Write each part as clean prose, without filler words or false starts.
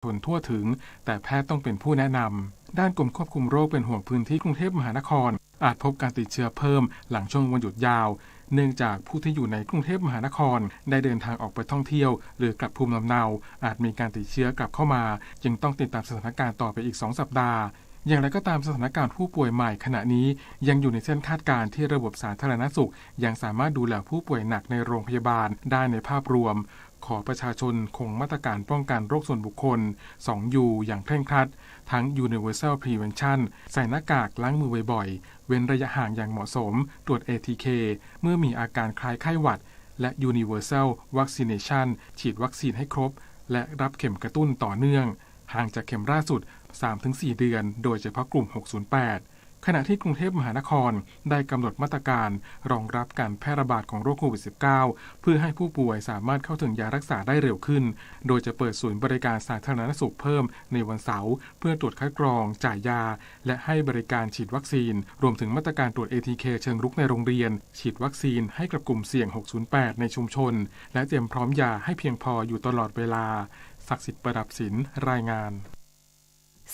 ชนทั่วถึงแต่แพทย์ต้องเป็นผู้แนะนำด้านกรมควบคุมโรคเป็นห่วงพื้นที่กรุงเทพมหานครอาจพบการติดเชื้อเพิ่มหลังช่วงวันหยุดยาวเนื่องจากผู้ที่อยู่ในกรุงเทพมหานครได้เดินทางออกไปท่องเที่ยวหรือกลับภูมิลำเนาอาจมีการติดเชื้อกลับเข้ามาจึงต้องติดตามสถานการณ์ต่อไปอีก2 สัปดาห์อย่างไรก็ตามสถานการณ์ผู้ป่วยใหม่ขณะนี้ยังอยู่ในเส้นคาดการณ์ที่ระบบสาธารณสุขยังสามารถดูแลผู้ป่วยหนักในโรงพยาบาลได้ในภาพรวมขอประชาชนคงมาตรการป้องกันโรคส่วนบุคคล 2U อย่างเคร่งครัดทั้ง Universal Prevention ใส่หน้ากากล้างมือบ่อยๆเว้นระยะห่างอย่างเหมาะสมตรวจ ATK เมื่อมีอาการคล้ายไข้หวัดและ Universal Vaccination ฉีดวัคซีนให้ครบและรับเข็มกระตุ้นต่อเนื่องห่างจากเข็มล่าสุด 3-4 เดือนโดยเฉพาะกลุ่ม 608 ขณะที่กรุงเทพมหานครได้กำหนดมาตรการรองรับการแพร่ระบาดของโรคโควิด -19 เพื่อให้ผู้ป่วยสามารถเข้าถึงยารักษาได้เร็วขึ้นโดยจะเปิดศูนย์บริการสาธารณสุขเพิ่มในวันเสาร์เพื่อตรวจคัดกรองจ่ายยาและให้บริการฉีดวัคซีนรวมถึงมาตรการตรวจ ATK เชิงรุกในโรงเรียนฉีดวัคซีนให้กับกลุ่มเสี่ยง 608 ในชุมชนและเตรียมพร้อมยาให้เพียงพออยู่ตลอดเวลาศักดิ์สิทธิ์ประดับศิลป์รายงาน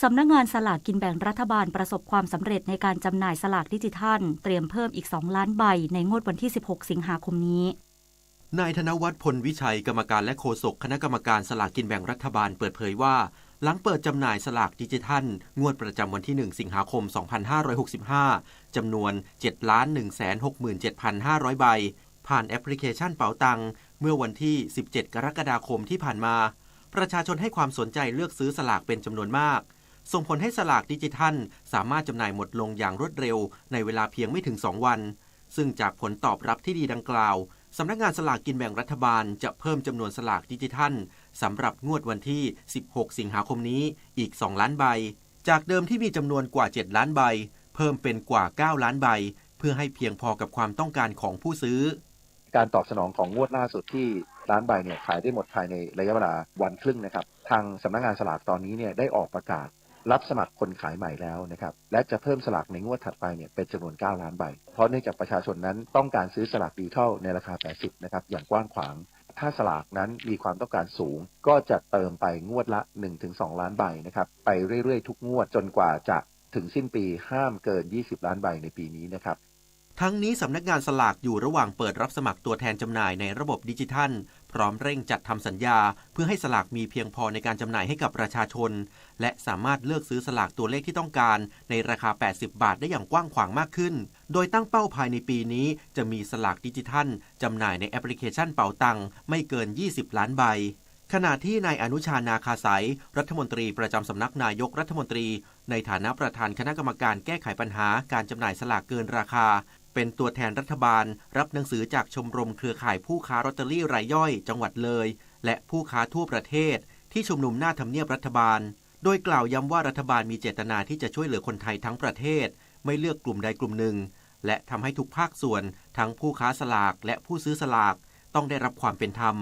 สำนักงานสลากกินแบ่งรัฐบาลประสบความสำเร็จในการจำหน่ายสลากดิจิทัลเตรียมเพิ่มอีก2 ล้านใบในงวดวันที่16 สิงหาคมนี้นายธนวัฒน์พลวิชัยกรรมการและโฆษกคณะกรรมการสลากกินแบ่งรัฐบาลเปิดเผยว่าหลังเปิดจำหน่ายสลากดิจิทัลงวดประจำวันที่1 สิงหาคม 2565 จำนวน 7,167,500 ใบผ่านแอปพลิเคชันเป๋าตังเมื่อวันที่17 กรกฎาคมที่ผ่านมาประชาชนให้ความสนใจเลือกซื้อสลากเป็นจำนวนมากส่งผลให้สลากดิจิทัลสามารถจำหน่ายหมดลงอย่างรวดเร็วในเวลาเพียงไม่ถึง2 วันซึ่งจากผลตอบรับที่ดีดังกล่าวสำนักงานสลากกินแบ่งรัฐบาลจะเพิ่มจำนวนสลากดิจิทัลสำหรับงวดวันที่16 สิงหาคมนี้อีก2 ล้านใบจากเดิมที่มีจำนวนกว่า7 ล้านใบเพิ่มเป็นกว่า9 ล้านใบเพื่อให้เพียงพอกับความต้องการของผู้ซื้อการตอบสนองของงวดล่าสุดที่ล้านใบเนี่ยขายได้หมดภายในระยะเวลาวันครึ่งนะครับทางสำนักงานสลากตอนนี้เนี่ยได้ออกประกาศรับสมัครคนขายใหม่แล้วนะครับและจะเพิ่มสลากในงวดถัดไปเนี่ยเป็นจำนวน9 ล้านใบเพราะเนื่องจากประชาชนนั้นต้องการซื้อสลากดิจิทัลในราคา80นะครับอย่างกว้างขวางถ้าสลากนั้นมีความต้องการสูงก็จะเติมไปงวดละ 1-2 ล้านใบนะครับไปเรื่อยๆทุกงวดจนกว่าจะถึงสิ้นปีห้ามเกิน20 ล้านใบในปีนี้นะครับทั้งนี้สำนักงานสลากอยู่ระหว่างเปิดรับสมัครตัวแทนจำหน่ายในระบบดิจิทัลพร้อมเร่งจัดทำสัญญาเพื่อให้สลากมีเพียงพอในการจำหน่ายให้กับประชาชนและสามารถเลือกซื้อสลากตัวเลขที่ต้องการในราคา80 บาทได้อย่างกว้างขวางมากขึ้นโดยตั้งเป้าภายในปีนี้จะมีสลากดิจิทัลจำหน่ายในแอปพลิเคชันเป๋าตังไม่เกิน20 ล้านใบขณะที่นายอนุชานาคาสายรัฐมนตรีประจำสำนักนายกรัฐมนตรีในฐานะประธานคณะกรรมการแก้ไขปัญหาการจำหน่ายสลากเกินราคาเป็นตัวแทนรัฐบาลรับหนังสือจากชมรมเครือข่ายผู้ค้าลอตเตอรี่รายย่อยจังหวัดเลยและผู้ค้าทั่วประเทศที่ชุมนุมหน้าทำเนียบรัฐบาลโดยกล่าวย้ำว่ารัฐบาลมีเจตนาที่จะช่วยเหลือคนไทยทั้งประเทศไม่เลือกกลุ่มใดกลุ่มหนึ่งและทำให้ทุกภาคส่วนทั้งผู้ค้าสลากและผู้ซื้อสลากต้องได้รับความเป็นธรรม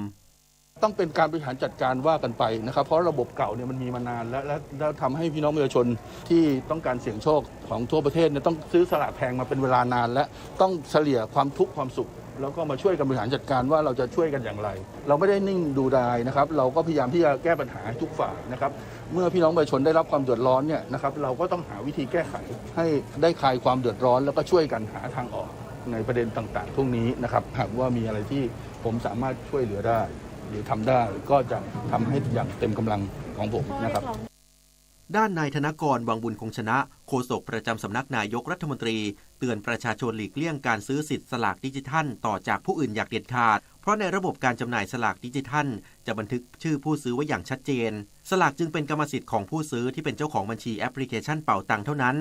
ต้องเป็นการบริหารจัดการว่ากันไปนะครับเพราะระบบเก่าเนี่ยมันมีมานานแล้วทำให้พี่น้องประชาชนที่ต้องการเสี่ยงโชคของทั่วประเทศเนี่ยต้องซื้อสลากแพงมาเป็นเวลานานและต้องเฉลี่ยความทุกข์ความสุขแล้วก็มาช่วยกันบริหารจัดการว่าเราจะช่วยกันอย่างไรเราไม่ได้นิ่งดูดายนะครับเราก็พยายามที่จะแก้ปัญหาทุกฝ่ายนะครับเมื่อพี่น้องประชาชนได้รับความเดือดร้อนเนี่ยนะครับเราก็ต้องหาวิธีแก้ไขให้ได้คลายความเดือดร้อนแล้วก็ช่วยกันหาทางออกในประเด็นต่างๆพวกนี้นะครับหากว่ามีอะไรที่ผมสามารถช่วยเหลือได้หรือทำได้ก็จะทำให้อย่างเต็มกำลังของผมนะครับด้านนายธนกร วังบุญคงชนะโฆษกประจำสำนักนายกรัฐมนตรีเตือนประชาชนหลีกเลี่ยงการซื้อสิทธิ์สลากดิจิทัลต่อจากผู้อื่นอย่างเด็ดขาดเพราะในระบบการจำหน่ายสลากดิจิทัลจะบันทึกชื่อผู้ซื้อไว้อย่างชัดเจนสลากจึงเป็นกรรมสิทธิ์ของผู้ซื้อที่เป็นเจ้าของบัญชีแอปพลิเคชันเป๋าตังเท่านั้น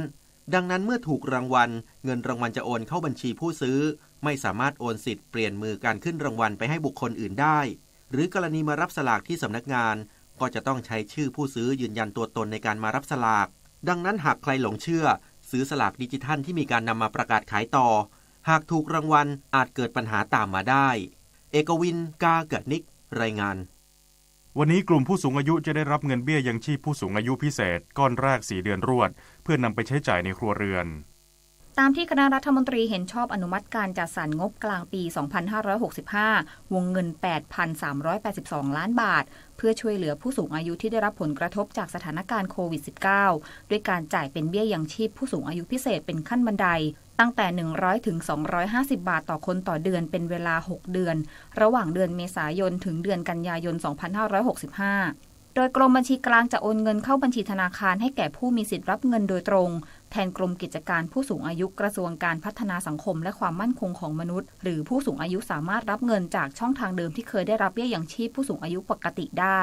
ดังนั้นเมื่อถูกรางวัลเงินรางวัลจะโอนเข้าบัญชีผู้ซื้อไม่สามารถโอนสิทธิ์เปลี่ยนมือการขึ้นรางวัลไปให้บุคคลอื่นได้หรือกรณีมารับสลากที่สำนักงานก็จะต้องใช้ชื่อผู้ซื้อยืนยันตัวตนในการมารับสลากดังนั้นหากใครหลงเชื่อซื้อสลากดิจิทัลที่มีการนำมาประกาศขายต่อหากถูกรางวัลอาจเกิดปัญหาตามมาได้เอกวินกาเกิดนิกรายงานวันนี้กลุ่มผู้สูงอายุจะได้รับเงินเบี้ยยังชีพผู้สูงอายุพิเศษก้อนแรก4 เดือนรวดเพื่อนำไปใช้จ่ายในครัวเรือนตามที่คณะรัฐมนตรีเห็นชอบอนุมัติการจัดสรรงบกลางปี 2565 วงเงิน 8,382 ล้านบาทเพื่อ พื่อช่วยเหลือผู้สูงอายุที่ได้รับผลกระทบจากสถานการณ์โควิด -19 ด้วยการจ่ายเป็นเบี้ยยังชีพผู้สูงอายุพิเศษเป็นขั้นบันไดตั้งแต่100ถึง250 บาทต่อคนต่อเดือนเป็นเวลา6 เดือนระหว่างเดือนเมษายนถึงเดือนกันยายน 2565 โดยกรมบัญชีกลางจะโอนเงินเข้าบัญชีธนาคารให้แก่ผู้มีสิทธิ์รับเงินโดยตรงแทนกรมกิจการผู้สูงอายุกระทรวงการพัฒนาสังคมและความมั่นคงของมนุษย์หรือผู้สูงอายุสามารถรับเงินจากช่องทางเดิมที่เคยได้รับเบี้ยยังชีพผู้สูงอายุปกติได้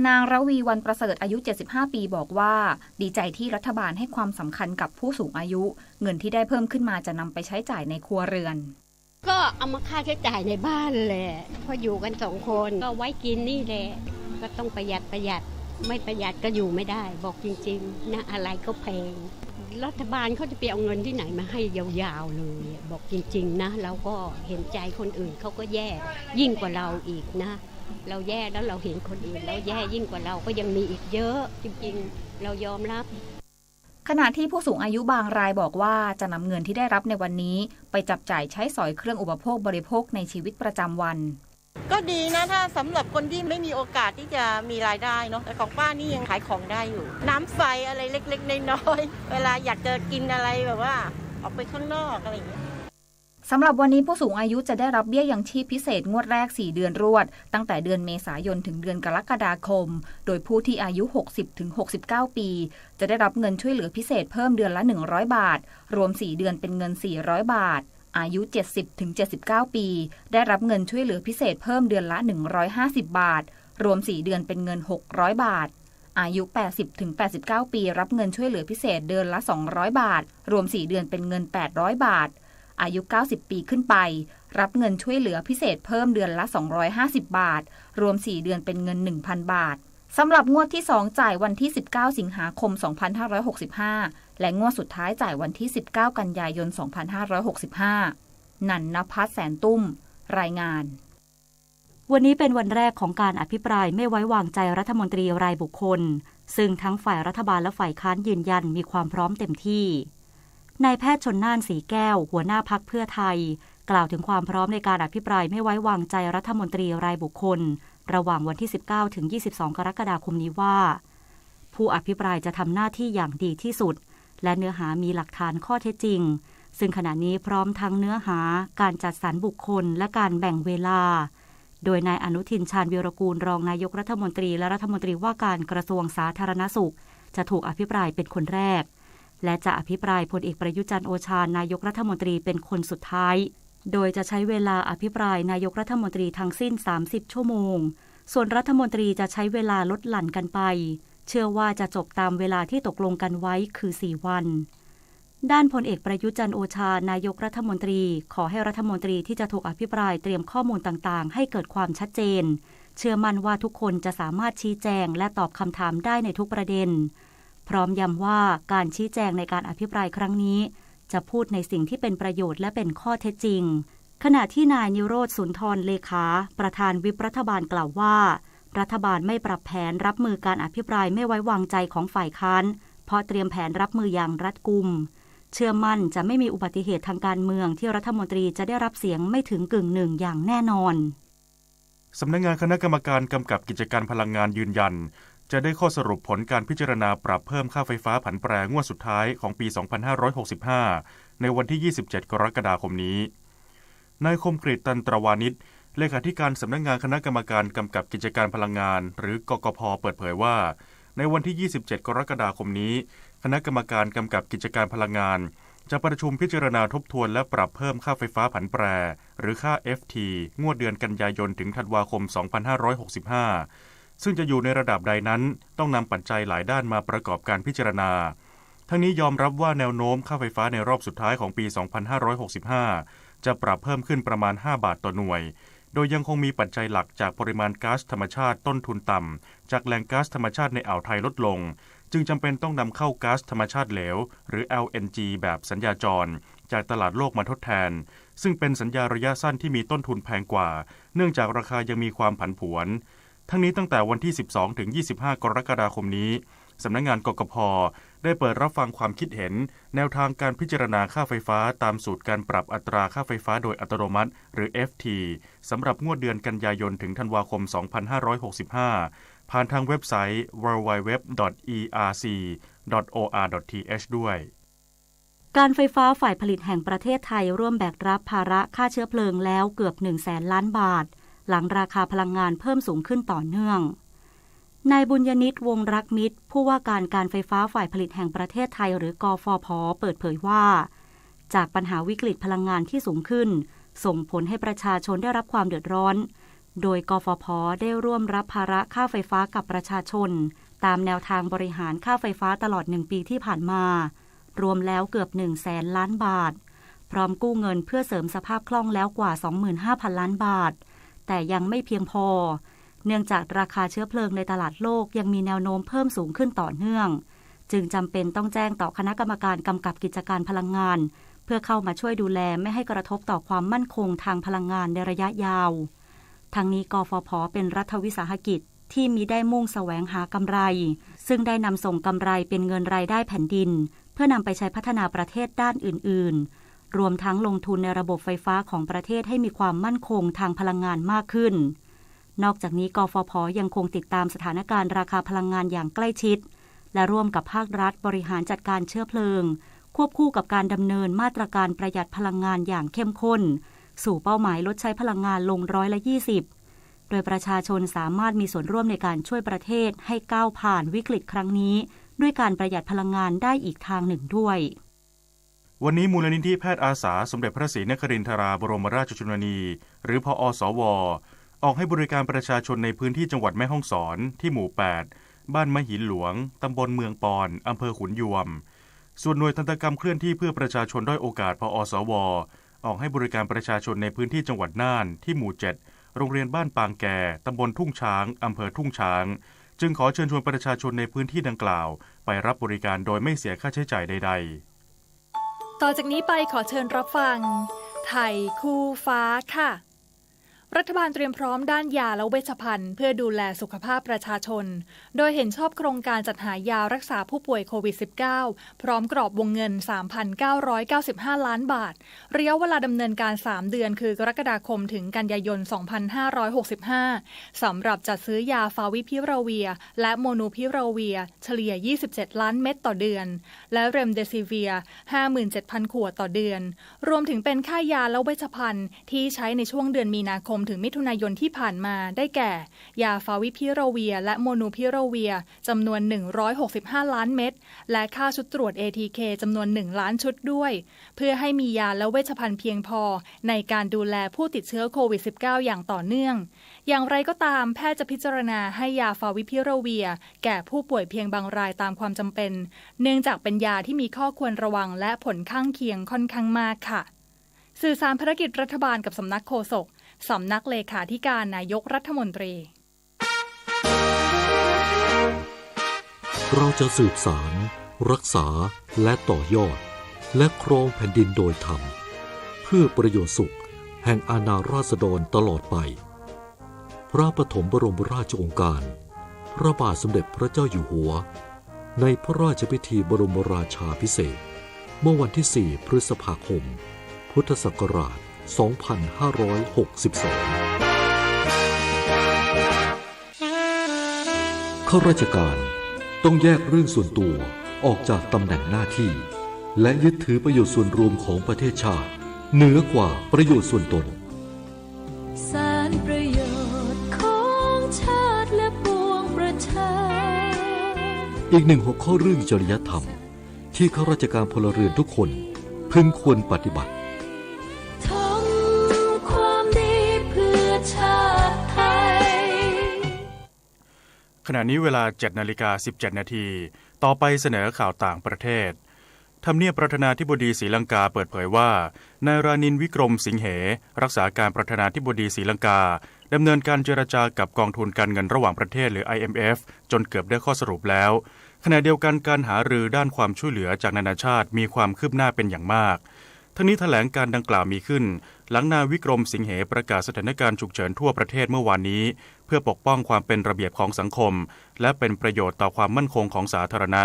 นางระวีวรรณประเสริฐอายุ75ปีบอกว่าดีใจที่รัฐบาลให้ความสำคัญกับผู้สูงอายุเงินที่ได้เพิ่มขึ้นมาจะนำไปใช้จ่ายในครัวเรือนก็เอามาค่าใช้จ่ายในบ้านแหละพออยู่กัน2 คนก็ไว้กินนี่แหละก็ต้องประหยัดไม่ประหยัดก็อยู่ไม่ได้บอกจริงๆนะอะไรก็แพงรัฐบาลเขาจะไปเอาเงินที่ไหนมาให้ยาวๆเลยบอกจริงๆนะเราก็เห็นใจคนอื่นเขาก็แย่ยิ่งกว่าเราอีกนะเราแย่แล้วเราเห็นคนอื่นแล้วแย่ยิ่งกว่าเราก็ยังมีอีกเยอะจริงๆเรายอมรับขณะที่ผู้สูงอายุบางรายบอกว่าจะนำเงินที่ได้รับในวันนี้ไปจับจ่ายใช้สอยเครื่องอุปโภคบริโภคในชีวิตประจำวันก็ดีนะถ้าสำหรับคนที่ไม่มีโอกาสที่จะมีรายได้เนาะแต่ของป้านี่ยังขายของได้อยู่น้ำไฟอะไรเล็กๆน้อยๆเวลาอยากจะกินอะไรแบบว่าออกไปข้างนอกอะไรอย่างเงี้ยสำหรับวันนี้ผู้สูงอายุจะได้รับเบี้ยยังชีพพิเศษงวดแรก4 เดือนรวดตั้งแต่เดือนเมษายนถึงเดือนกรกฎาคมโดยผู้ที่อายุ 60-69 ปีจะได้รับเงินช่วยเหลือพิเศษเพิ่มเดือนละ100 บาทรวม4 เดือนเป็นเงิน400 บาทอายุ 70-79 ปีได้รับเงินช่วยเหลือพิเศษเพิ่มเดือนละ150 บาทรวม4 เดือนเป็นเงิน600 บาทอายุ 80-89 ปีรับเงินช่วยเหลือพิเศษเดือนละ200 บาทรวม4 เดือนเป็นเงิน800 บาทอายุ 90 ปีขึ้นไปรับเงินช่วยเหลือพิเศษเพิ่มเดือนละ250 บาทรวม4 เดือนเป็นเงิน 1,000 บาทสำหรับงวดที่2จ่ายวันที่19 สิงหาคม 2565และงวดสุดท้ายจ่ายวันที่19 กันยายน 2565 นันนภัส แสนตุ้มรายงานวันนี้เป็นวันแรกของการอภิปรายไม่ไว้วางใจรัฐมนตรีรายบุคคลซึ่งทั้งฝ่ายรัฐบาลและฝ่ายค้านยืนยันมีความพร้อมเต็มที่นายแพทย์ชลน่าน สีแก้วหัวหน้าพรรคเพื่อไทยกล่าวถึงความพร้อมในการอภิปรายไม่ไว้วางใจรัฐมนตรีรายบุคคลระหว่างวันที่19ถึง22กรกฎาคมนี้ว่าผู้อภิปรายจะทำหน้าที่อย่างดีที่สุดและเนื้อหามีหลักฐานข้อเท็จจริงซึ่งขณะนี้พร้อมทั้งเนื้อหาการจัดสรรบุคคลและการแบ่งเวลาโดยนายอนุทิน ชาญวีรกูลรองนายกรัฐมนตรีและรัฐมนตรีว่าการกระทรวงสาธารณสุขจะถูกอภิปรายเป็นคนแรกและจะอภิปรายพลเอกประยุทธ์จันทร์โอชานายกรัฐมนตรีเป็นคนสุดท้ายโดยจะใช้เวลาอภิปรายนายกรัฐมนตรีทั้งสิ้น30ชั่วโมงส่วนรัฐมนตรีจะใช้เวลาลดหลั่นกันไปเชื่อว่าจะจบตามเวลาที่ตกลงกันไว้คือ4 วันด้านพลเอกประยุทธ์จันทร์โอชานายกรัฐมนตรีขอให้รัฐมนตรีที่จะถูกอภิปรายเตรียมข้อมูลต่างๆให้เกิดความชัดเจนเชื่อมั่นว่าทุกคนจะสามารถชี้แจงและตอบคำถามได้ในทุกประเด็นพร้อมย้ำว่าการชี้แจงในการอภิปรายครั้งนี้จะพูดในสิ่งที่เป็นประโยชน์และเป็นข้อเท็จจริงขณะที่นายนิโรธ สุนทรเลขาประธานวิปรัฐบาลกล่าวว่ารัฐบาลไม่ปรับแผนรับมือการอภิปรายไม่ไว้วางใจของฝ่ายค้านเพราะเตรียมแผนรับมืออย่างรัดกุมเชื่อมั่นจะไม่มีอุบัติเหตุทางการเมืองที่รัฐมนตรีจะได้รับเสียงไม่ถึงกึ่งหนึ่งอย่างแน่นอนสำนักงานคณะกรรมการกำกับกิจการพลังงานยืนยันจะได้ข้อสรุปผลการพิจารณาปรับเพิ่มค่าไฟฟ้าผันแปรงวดสุดท้ายของปี 2565 ในวันที่ 27 กรกฎาคมนี้นายคมกฤษ ตันตรวานิชเลขาธิการสำนักงานคณะกรรมการกำกับกิจการพลังงานหรือกกพ.เปิดเผยว่าในวันที่ 27 กรกฎาคมนี้คณะกรรมการกำกับกิจการพลังงานจะประชุมพิจารณาทบทวนและปรับเพิ่มค่าไฟฟ้าผันแปรหรือค่า FT งวดเดือนกันยายนถึงธันวาคม 2565 ซึ่งจะอยู่ในระดับใดนั้นต้องนำปัจจัยหลายด้านมาประกอบการพิจารณาทั้งนี้ยอมรับว่าแนวโน้มค่าไฟฟ้าในรอบสุดท้ายของปี 2565 จะปรับเพิ่มขึ้นประมาณ5 บาทต่อหน่วยโดยยังคงมีปัจจัยหลักจากปริมาณก๊าซธรรมชาติต้นทุนต่ำจากแหล่งก๊าซธรรมชาติในอ่าวไทยลดลงจึงจำเป็นต้องนำเข้าก๊าซธรรมชาติเหลวหรือ LNG แบบสัญญาจรจากตลาดโลกมาทดแทนซึ่งเป็นสัญญาระยะสั้นที่มีต้นทุนแพงกว่าเนื่องจากราคายังมีความผันผวนทั้งนี้ตั้งแต่วันที่ 12 ถึง 25 กรกฎาคมนี้สำนักงานกกพ.ได้เปิดรับฟังความคิดเห็นแนวทางการพิจารณาค่าไฟฟ้าตามสูตรการปรับอัตราค่าไฟฟ้าโดยอัตโนมัติหรือ FT สำหรับงวดเดือนกันยายนถึงธันวาคม 2565 ผ่านทางเว็บไซต์ www.erc.or.th ด้วยการไฟฟ้าฝ่ายผลิตแห่งประเทศไทยร่วมแบกรับภาระค่าเชื้อเพลิงแล้วเกือบ 100,000 ล้านบาทหลังราคาพลังงานเพิ่มสูงขึ้นต่อเนื่องนายบุญยนิตวงศ์รักมิตรผู้ว่าการไฟฟ้าฝ่ายผลิตแห่งประเทศไทยหรือกฟผ.เปิดเผยว่าจากปัญหาวิกฤตพลังงานที่สูงขึ้นส่งผลให้ประชาชนได้รับความเดือดร้อนโดยกฟผ.ได้ร่วมรับภาระค่าไฟฟ้ากับประชาชนตามแนวทางบริหารค่าไฟฟ้าตลอด1ปีที่ผ่านมารวมแล้วเกือบ 100,000 ล้านบาทพร้อมกู้เงินเพื่อเสริมสภาพคล่องแล้วกว่า 25,000 ล้านบาทแต่ยังไม่เพียงพอเนื่องจากราคาเชื้อเพลิงในตลาดโลกยังมีแนวโน้มเพิ่มสูงขึ้นต่อเนื่องจึงจำเป็นต้องแจ้งต่อคณะกรรมการกำกับกิจการพลังงานเพื่อเข้ามาช่วยดูแลไม่ให้กระทบต่อความมั่นคงทางพลังงานในระยะยาวทั้งนี้กฟผ.เป็นรัฐวิสาหกิจที่มิได้มุ่งแสวงหากำไรซึ่งได้นำส่งกำไรเป็นเงินรายได้แผ่นดินเพื่อนำไปใช้พัฒนาประเทศด้านอื่นๆรวมทั้งลงทุนในระบบไฟฟ้าของประเทศให้มีความมั่นคงทางพลังงานมากขึ้นนอกจากนี้กฟผ.ยังคงติดตามสถานการณ์ราคาพลังงานอย่างใกล้ชิดและร่วมกับภาครัฐบริหารจัดการเชื้อเพลิงควบคู่กับการดำเนินมาตรการประหยัดพลังงานอย่างเข้มข้นสู่เป้าหมายลดใช้พลังงานลง20%โดยประชาชนสามารถมีส่วนร่วมในการช่วยประเทศให้ก้าวผ่านวิกฤตครั้งนี้ด้วยการประหยัดพลังงานได้อีกทางหนึ่งด้วยวันนี้มูลนิธิแพทย์อาสาสมเด็จพระศรีนครินทราบรมราชชนนีหรือพอสว.ออกให้บริการประชาชนในพื้นที่จังหวัดแม่ฮ่องสอนที่หมู่ 8 บ้านมะหินหลวงตำบลเมืองปอนอำเภอขุนยวมส่วนหน่วยทันตกรรมเคลื่อนที่เพื่อประชาชนด้อยโอกาสพอสว.ออกให้บริการประชาชนในพื้นที่จังหวัดน่านที่หมู่ 7 โรงเรียนบ้านปางแก่ตำบลทุ่งช้างอำเภอทุ่งช้างจึงขอเชิญชวนประชาชนในพื้นที่ดังกล่าวไปรับบริการโดยไม่เสียค่าใช้จ่ายใดๆต่อจากนี้ไปขอเชิญรับฟังไทยคู่ฟ้าค่ะรัฐบาลเตรียมพร้อมด้านยาและเวชภัณฑ์เพื่อดูแลสุขภาพประชาชนโดยเห็นชอบโครงการจัดหายารักษาผู้ป่วยโควิด -19 พร้อมกรอบวงเงิน 3,995 ล้านบาทระยะเวลาดำเนินการ3เดือนคือกรกฎาคมถึงกันยายน 2565 สำหรับจัดซื้อยาฟาวิพิราเวียและโมนูพิราเวียเฉลี่ย27ล้านเม็ดต่อเดือนและเรมเดซิเวีย 57,000 ขวดต่อเดือนรวมถึงเป็นค่ายาและเวชภัณฑ์ที่ใช้ในช่วงเดือนมีนาคมถึงมิถุนายนที่ผ่านมาได้แก่ยาฟาวิพิราเวียและโมนูพิราเวียจำนวน165ล้านเม็ดและค่าชุดตรวจ ATK จำนวน1ล้านชุดด้วยเพื่อให้มียาและเวชภัณฑ์เพียงพอในการดูแลผู้ติดเชื้อโควิด -19 อย่างต่อเนื่องอย่างไรก็ตามแพทย์จะพิจารณาให้ยาฟาวิพิราเวียแก่ผู้ป่วยเพียงบางรายตามความจำเป็นเนื่องจากเป็นยาที่มีข้อควรระวังและผลข้างเคียงค่อนข้างมากค่ะสื่อสารภารกิจรัฐบาลกับสำนักโฆษกสำนักเลขาธิการนายกรัฐมนตรีเราจะสืบสานรักษาและต่อยอดและครองแผ่นดินโดยธรรมเพื่อประโยชน์สุขแห่งอาณาราษฎรตลอดไปพระปฐมบรมราชโองการพระบาทสมเด็จพระเจ้าอยู่หัวในพระราชพิธีบรมราชาภิเษกเมื่อวันที่4 พฤษภาคมพุทธศักราช2562ข้าราชการต้องแยกเรื่องส่วนตัวออกจากตำแหน่งหน้าที่และยึดถือประโยชน์ส่วนรวมของประเทศชาติเหนือกว่าประโยชน์ส่วนตนสารประโยชน์ของชาติและปวงประชาอีกหนึ่งหัวข้อเรื่องจริยธรรมที่ข้าราชการพลเรือนทุกคนพึงควรปฏิบัติขณะนี้เวลา 7:17 น.ต่อไปเสนอข่าวต่างประเทศทำเนียบประธานาธิบดีศรีลังกาเปิดเผยว่านายรานินทร์ วิกรมสิงเหรักษาการประธานาธิบดีศรีลังกาดำเนินการเจรจากับกองทุนการเงินระหว่างประเทศหรือ IMF จนเกือบได้ข้อสรุปแล้วขณะเดียวกันการหารือด้านความช่วยเหลือจากนานาชาติมีความคืบหน้าเป็นอย่างมากทั้งนี้แถลงการดังกล่าวมีขึ้นหลังนายวิกรมสิงเหประกาศสถานการณ์ฉุกเฉินทั่วประเทศเมื่อวานนี้เพื่อปกป้องความเป็นระเบียบของสังคมและเป็นประโยชน์ต่อความมั่นคงของสาธารณะ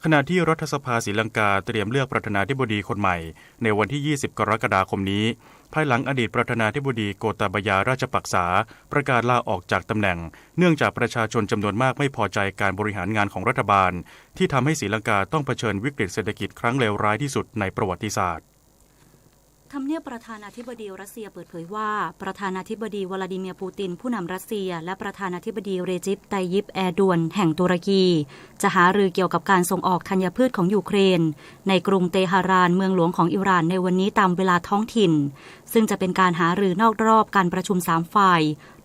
ขณะที่รัฐสภาศรีลังกาเตรียมเลือกประธานาธิบดีคนใหม่ในวันที่20 กรกฎาคมนี้ ภายหลังอดีตประธานาธิบดีโกตาบายาราชปักษาประกาศลาออกจากตำแหน่งเนื่องจากประชาชนจำนวนมากไม่พอใจการบริหารงานของรัฐบาลที่ทำให้ศรีลังกาต้องเผชิญวิกฤตเศรษฐกิจครั้งเลวร้ายที่สุดในประวัติศาสตร์ทำเนียบประธานาธิบดีรัสเซียเปิดเผยว่าประธานาธิบดีวลาดิเมียร์ปูตินผู้นำรัสเซียและประธานาธิบดีเรจิป ไตยิป แอร์ดวนแห่งตุรกีจะหารือเกี่ยวกับการส่งออกธัญพืชของยูเครนในกรุงเตหะรานเมืองหลวงของอิหร่านในวันนี้ตามเวลาท้องถิ่นซึ่งจะเป็นการหารือนอกรอบการประชุม3ฝ่าย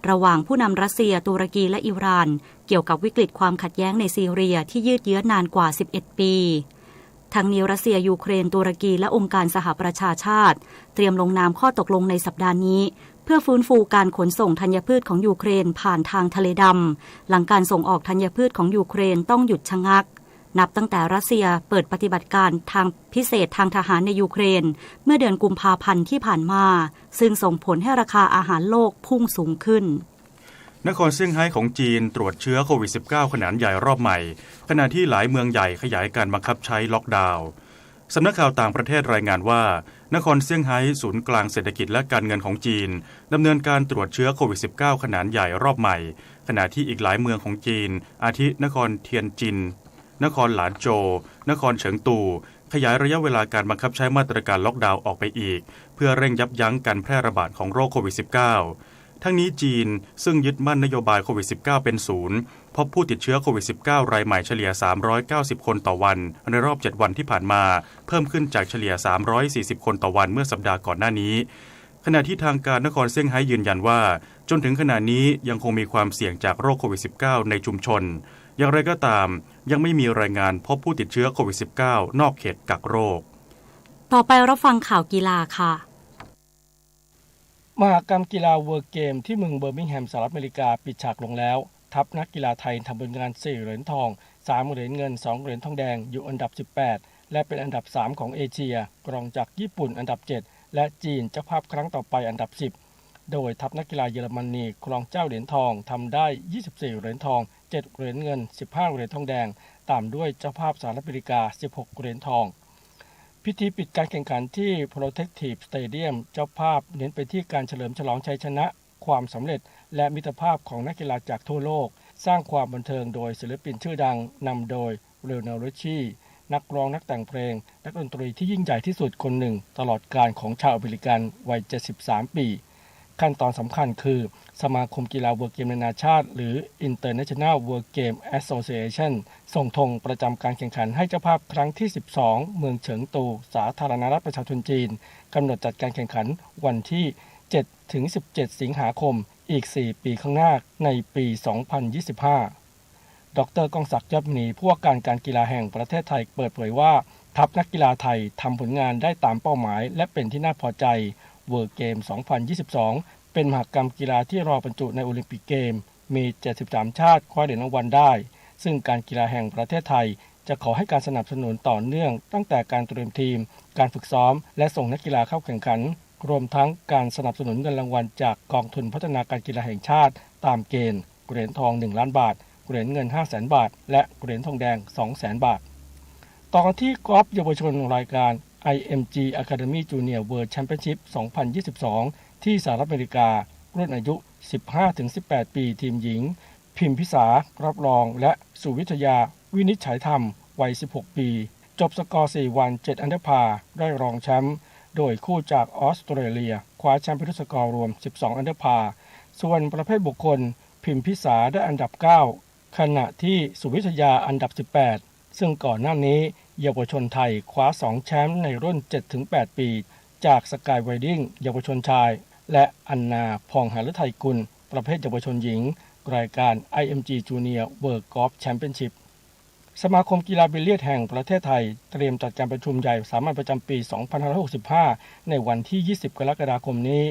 ระหว่างผู้นำรัสเซียตุรกีและอิหร่านเกี่ยวกับวิกฤตความขัดแย้งในซีเรียที่ยืดเยื้อนานกว่า11ปีทั้งนี้รัสเซียยูเครนตุรกีและองค์การสหประชาชาติเตรียมลงนามข้อตกลงในสัปดาห์นี้เพื่อฟื้นฟูการขนส่งธัญพืชของยูเครนผ่านทางทะเลดำหลังการส่งออกธัญพืชของยูเครนต้องหยุดชะงักนับตั้งแต่รัสเซียเปิดปฏิบัติการทางพิเศษทางทหารในยูเครนเมื่อเดือนกุมภาพันธ์ที่ผ่านมาซึ่งส่งผลให้ราคาอาหารโลกพุ่งสูงขึ้นนครเซี่ยงไฮ้ของจีนตรวจเชื้อโควิด -19 ขนาดใหญ่รอบใหม่ขณะที่หลายเมืองใหญ่ขยายการบังคับใช้ล็อกดาวน์สำนักข่าวต่างประเทศรายงานว่านครเซี่ยงไฮ้ศูนย์กลางเศรษฐกิจและการเงินของจีนดำเนินการตรวจเชื้อโควิด -19 ขนาดใหญ่รอบใหม่ขณะที่อีกหลายเมืองของจีนอาทินครเทียนจินนครหลานโจวนครเฉิงตูขยายระยะเวลาการบังคับใช้มาตรการล็อกดาวน์ออกไปอีกเพื่อเร่งยับยั้งการแพร่ระบาดของโรคโควิด -19ทั้งนี้จีนซึ่งยึดมั่นนโยบายโควิด -19 เป็นศูนย์พบผู้ติดเชื้อโควิด -19 รายใหม่เฉลี่ย390คนต่อวันในรอบ7วันที่ผ่านมาเพิ่มขึ้นจากเฉลี่ย340คนต่อวันเมื่อสัปดาห์ก่อนหน้านี้ขณะที่ทางการนครเซี่ยงไฮ้ยืนยันว่าจนถึงขณะนี้ยังคงมีความเสี่ยงจากโรคโควิด -19 ในชุมชนอย่างไรก็ตามยังไม่มีรายงานพบผู้ติดเชื้อโควิด -19 นอกเขตกักโรคต่อไปรับฟังข่าวกีฬาค่ะมหกรรมกีฬาเวิลด์เกมที่เมืองเบอร์มิงแฮมสหรัฐอเมริกาปิดฉากลงแล้วทัพนักกีฬาไทยทำผลงาน4เหรียญทอง3เหรียญเงิน2เหรียญทองแดงอยู่อันดับ18และเป็นอันดับ3ของเอเชียรองจากญี่ปุ่นอันดับ7และจีนเจ้าภาพครั้งต่อไปอันดับ10โดยทัพนักกีฬาเยอรมนีครองเจ้าเหรียญทองทำได้24เหรียญทอง7เหรียญเงิน15เหรียญทองแดงตามด้วยเจ้าภาพสหรัฐอเมริกา16เหรียญทองพิธีปิดการแข่งขันที่ Protective Stadium เจ้าภาพเน้นไปที่การเฉลิมฉลองชัยชนะความสำเร็จและมิตรภาพของนักกีฬาจากทั่วโลกสร้างความบันเทิงโดยศิลปินชื่อดังนำโดยเลโอเนล ริชชี่นักร้องนักแต่งเพลงนักดนตรีที่ยิ่งใหญ่ที่สุดคนหนึ่งตลอดกาลของชาวอเมริกันวัย73ปีขั้นตอนสำคัญคือสมาคมกีฬาเวิลด์เกมนานาชาติหรือ International World Game Association ส่งธงประจำการแข่งขันให้เจ้าภาพครั้งที่12เมืองเฉิงตูสาธารณรัฐประชาชนจีนกำหนดจัดการแข่งขันวันที่7ถึง17สิงหาคมอีก4ปีข้างหน้าในปี 2025 ดร.ก้องศักดิ์ยอดมณีผู้ว่าการกีฬาแห่งประเทศไทยเปิดเผยว่าทัพนักกีฬาไทยทำผลงานได้ตามเป้าหมายและเป็นที่น่าพอใจWorld Game 2022 เป็นมหกรรมกีฬาที่รอบรรจุในโอลิมปิกเกมมี73ชาติคว้าเหรียญรางวัลได้ซึ่งการกีฬาแห่งประเทศไทยจะขอให้การสนับสนุนต่อเนื่องตั้งแต่การเตรียมทีมการฝึกซ้อมและส่งนักกีฬาเข้าแข่งขันรวมทั้งการสนับสนุนเงินรางวัลจากกองทุนพัฒนาการกีฬาแห่งชาติตามเกณฑ์เหรียญทอง1ล้านบาทเหรียญเงิน 500,000 บาทและเหรียญทองแดง 200,000 บาทต่อกันที่กอล์ฟเยาวชนรายการ IMG Academy Junior World Championship 2022 ที่สหรัฐอเมริการุ่นอายุ 15-18 ปีทีมหญิงพิมพิสารับรองและสุวิทยาวินิจฉัยธรรมวัย16ปีจบสกอร์4วัน7อันเดอร์พาร์ได้รองแชมป์โดยคู่จากออสเตรเลียคว้าแชมป์ด้วยสกอร์รวม12อันเดอร์พาร์ส่วนประเภทบุคคลพิมพิสาได้อันดับ9ขณะที่สุวิทยาอันดับ18ซึ่งก่อนหน้านี้เยาวชนไทยคว้า2แชมป์ในรุ่น 7-8 ปีจากสกายไวดิ้งเยาวชนชายและอันนาพองหฤทัยกุลประเภทเยาวชนหญิงรายการ IMG Junior World Golf Championship สมาคมกีฬาบิลเลียดแห่งประเทศไทยเตรียมจัดการประชุมใหญ่สามัญประจำปี 2565 ในวันที่ 20 กรกฎาคมนี้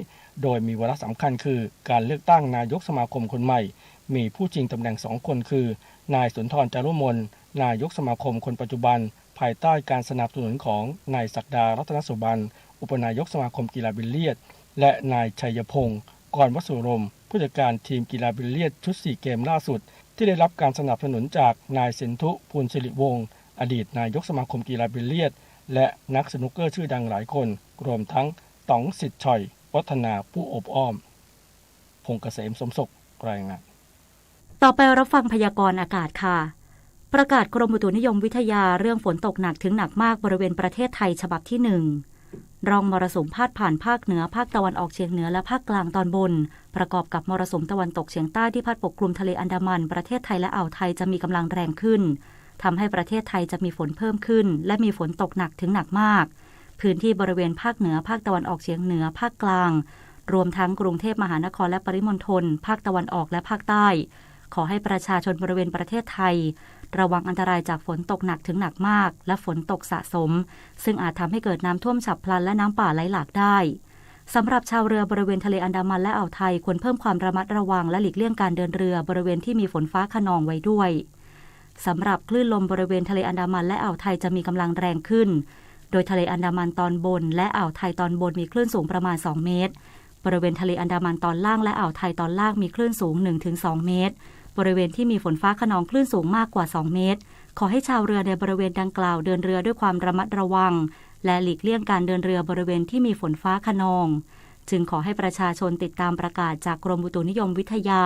โดยมีวาระสำคัญคือการเลือกตั้งนายกสมาคมคนใหม่มีผู้ชิงตำแหน่ง2คนคือนายสุนทร จารุมนนายกสมาคมคนปัจจุบันภายใต้การสนับสนุนของนายศักดารัตนสุบรรณอุปนายกสมาคมกีฬาบิลเลียดและนายชัยพงศ์กรวสุรมผู้จัดการทีมกีฬาบิลเลียดชุด4เกมล่าสุดที่ได้รับการสนับสนุนจากนายสินธุภูลศิริวงศ์อดีตนายกสมาคมกีฬาบิลเลียดและนักสนุกเกอร์ชื่อดังหลายคนรวมทั้งต๋องสิทธิ์ฉ่อย วัฒนาผู้อบอ้อมพงษ์เกษมสมศุขรายงานต่อไปรับฟังพยากรณ์อากาศค่ะประกาศกรมอุตุนิยมวิทยาเรื่องฝนตกหนักถึงหนักมากบริเวณประเทศไทยฉบับที่1ร่องมรสุมพาดผ่านภาคเหนือภาคตะวันออกเฉียงเหนือและภาคกลางตอนบนประกอบกับมรสุมตะวันตกเฉียงใต้ที่พัดปกคลุมทะเลอันดามันประเทศไทยและอ่าวไทยจะมีกำลังแรงขึ้นทำให้ประเทศไทยจะมีฝนเพิ่มขึ้นและมีฝนตกหนักถึงหนักมากพื้นที่บริเวณภาคเหนือภาคตะวันออกเฉียงเหนือภาคกลางรวมทั้งกรุงเทพมหานครและปริมณฑลภาคตะวันออกและภาคใต้ขอให้ประชาชนบริเวณประเทศไทยระวังอันตรายจากฝนตกหนักถึงหนักมากและฝนตกสะสมซึ่งอาจทำให้เกิดน้ำท่วมฉับพลันและน้ำป่าไหลหลากได้สำหรับชาวเรือบริเวณทะเลอันดามันและอ่าวไทยควรเพิ่มความระมัดระวังและหลีกเลี่ยงการเดินเรือบริเวณที่มีฝนฟ้าคะนองไว้ด้วยสำหรับคลื่นลมบริเวณทะเลอันดามันและอ่าวไทยจะมีกำลังแรงขึ้นโดยทะเลอันดามันตอนบนและอ่าวไทยตอนบนมีคลื่นสูงประมาณ2เมตรบริเวณทะเลอันดามันตอนล่างและอ่าวไทยตอนล่างมีคลื่นสูง 1-2 เมตรบริเวณที่มีฝนฟ้าคะนองคลื่นสูงมากกว่า2เมตรขอให้ชาวเรือในบริเวณดังกล่าวเดินเรือด้วยความระมัดระวังและหลีกเลี่ยงการเดินเรือบริเวณที่มีฝนฟ้าคะนองจึงขอให้ประชาชนติดตามประกาศจากกรมอุตุนิยมวิทยา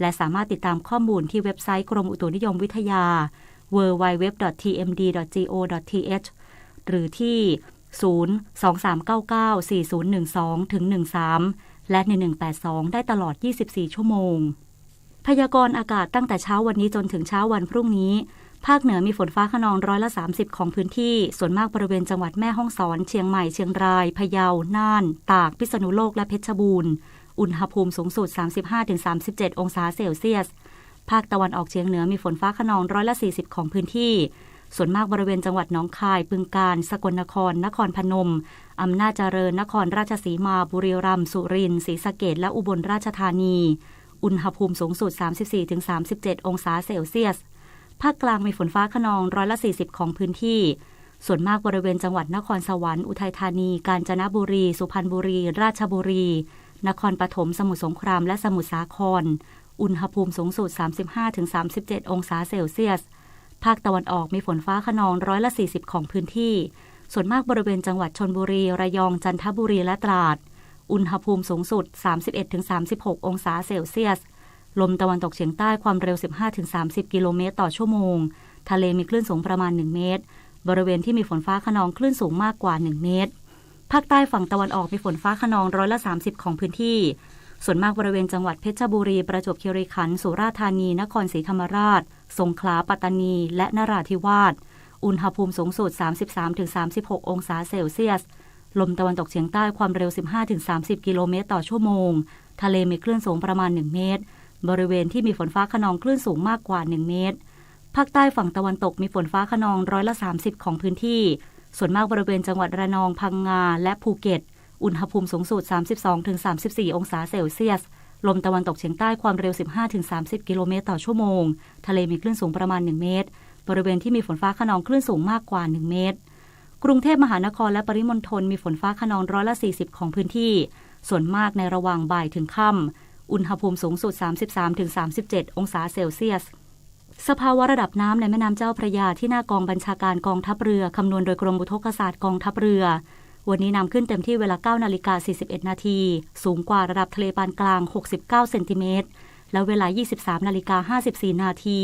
และสามารถติดตามข้อมูลที่เว็บไซต์กรมอุตุนิยมวิทยา www.tmd.go.th หรือที่ 023994012-13 และ 1182 ได้ตลอด 24 ชั่วโมงพยากรณ์อากาศตั้งแต่เช้าวันนี้จนถึงเช้าวันพรุ่งนี้ภาคเหนือมีฝนฟ้าคะนอง30%ของพื้นที่ส่วนมากบริเวณจังหวัดแม่ฮ่องสอนเชียงใหม่เชียงรายพะเยาน่านตากพิษณุโลกและเพชรบูรณ์อุณหภูมิสูงสุด 35-37 องศาเซลเซียสภาคตะวันออกเฉียงเหนือมีฝนฟ้าคะนอง40%ของพื้นที่ส่วนมากบริเวณจังหวัดหนองคายบึงกาฬสกลนครนครพนมอำนาจเจริญนครราชสีมาบุรีรัมย์สุรินทร์ศรีสะเกษและอุบลราชธานีอุณหภูมิสูงสุด 34-37 องศาเซลเซียสภาคกลางมีฝนฟ้าคะนอง40%ของพื้นที่ส่วนมากบริเวณจังหวัดนครสวรรค์อุทัยธานีกาญจนบุรีสุพรรณบุรีราชบุรีนครปฐมสมุทรสงครามและสมุทรสาครอุณหภูมิสูงสุด 35-37 องศาเซลเซียสภาคตะวันออกมีฝนฟ้าคะนอง40%ของพื้นที่ส่วนมากบริเวณจังหวัดชลบุรีระยองจันทบุรีและตราดอุณหภูมิสูงสุด 31-36 องศาเซลเซียสลมตะวันตกเฉียงใต้ความเร็ว 15-30 กิโลเมตรต่อชั่วโมงทะเลมีคลื่นสูงประมาณ1เมตรบริเวณที่มีฝนฟ้าคะนองคลื่นสูงมากกว่า1เมตรภาคใต้ฝั่งตะวันออกมีฝนฟ้าคะนอง30%ของพื้นที่ส่วนมากบริเวณจังหวัดเพชรบุรีประจวบคีรีขันธ์สุราษฎร์ธานีนครศรีธรรมราชสงขลาปัตตานีและนราธิวาสอุณหภูมิสูงสุด 33-36 องศาเซลเซียสลมตะวันตกเฉียงใต้ความเร็ว 15-30 กิโลเมตรต่อชั่วโมงทะเลมีคลื่นสูงประมาณ1เมตรบริเวณที่มีฝนฟ้าคะนองคลื่นสูงมากกว่า1เมตรภาคใต้ฝั่งตะวันตกมีฝนฟ้าคะนอง30%ของพื้นที่ส่วนมากบริเวณจังหวัดระนองพังงาและภูเก็ตอุณหภูมิสูงสุด 32-34 องศาเซลเซียสลมตะวันตกเฉียงใต้ความเร็ว 15-30 กิโลเมตรต่อชั่วโมงทะเลมีคลื่นสูงประมาณ1เมตรบริเวณที่มีฝนฟ้าคะนองคลื่นสูงมากกว่า1เมตรกรุงเทพมหานครและปริมณฑลมีฝนฟ้าคะนอง40%ของพื้นที่ส่วนมากในระหว่างบ่ายถึงค่ำอุณหภูมิสูงสุด 33-37 องศาเซลเซียสสภาวะระดับน้ำในแม่น้ำเจ้าพระยาที่หน้ากองบัญชาการกองทัพเรือคำนวณโดยกรมอุทกศาสตร์กองทัพเรือวันนี้น้ำขึ้นเต็มที่เวลา 9:41 นาทีสูงกว่าระดับทะเลปานกลาง69เซนติเมตรและเวลา 23:54 นาที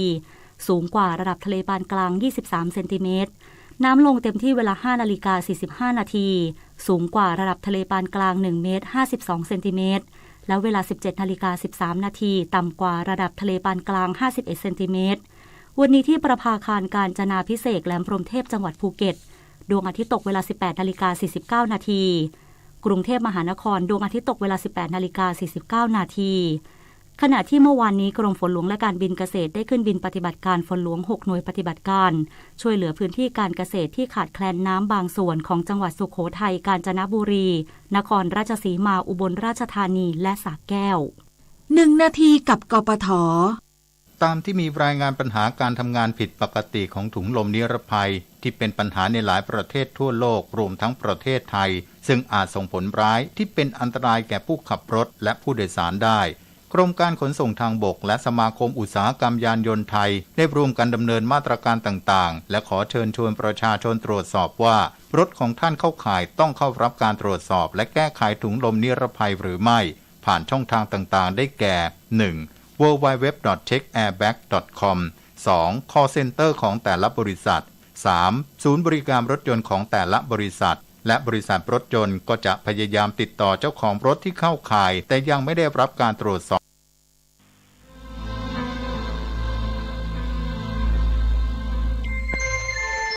สูงกว่าระดับทะเลปานกลาง23เซนติเมตรน้ำลงเต็มที่เวลา 5:45 นาทีสูงกว่าระดับทะเลปานกลาง1เมตร52เซนติเมตรและเวลา 17:13 นาทีต่ำกว่าระดับทะเลปานกลาง51เซนติเมตรวันนี้ที่ประภาคารกาญจนาภิเษกแหลมพรหมเทพจังหวัดภูเก็ตดวงอาทิตย์ตกเวลา 18:49 นาทีกรุงเทพมหานครดวงอาทิตย์ตกเวลา 18:49 นาทีขณะที่เมื่อวานนี้กรมฝนหลวงและการบินเกษตรได้ขึ้นบินปฏิบัติการฝนหลวง6หน่วยปฏิบัติการช่วยเหลือพื้นที่การเกษตรที่ขาดแคลนน้ำบางส่วนของจังหวัดสุโขทัยกาญจนบุรีนครราชสีมาอุบลราชธานีและสระแก้ว1 นาทีกับกปท.ตามที่มีรายงานปัญหาการทำงานผิดปกติของถุงลมนิรภัยที่เป็นปัญหาในหลายประเทศทั่วโลกรวมทั้งประเทศไทยซึ่งอาจส่งผลร้ายที่เป็นอันตรายแก่ผู้ขับรถและผู้โดยสารได้ กรมการขนส่งทางบกและสมาคมอุตสาหกรรมยานยนต์ไทยได้ร่วมกันดำเนินมาตรการต่างๆและขอเชิญชวนประชาชนตรวจสอบว่ารถของท่านเข้าข่ายต้องเข้ารับการตรวจสอบและแก้ไขถุงลมนิรภัยหรือไม่ผ่านช่องทางต่างๆได้แก่ 1. www.checkairbag.com 2. call center ของแต่ละบริษัท 3. ศูนย์บริการรถยนต์ของแต่ละบริษัทและบริษัทรถยนต์ก็จะพยายามติดต่อเจ้าของรถที่เข้าข่ายแต่ยังไม่ได้รับการตรวจสอบ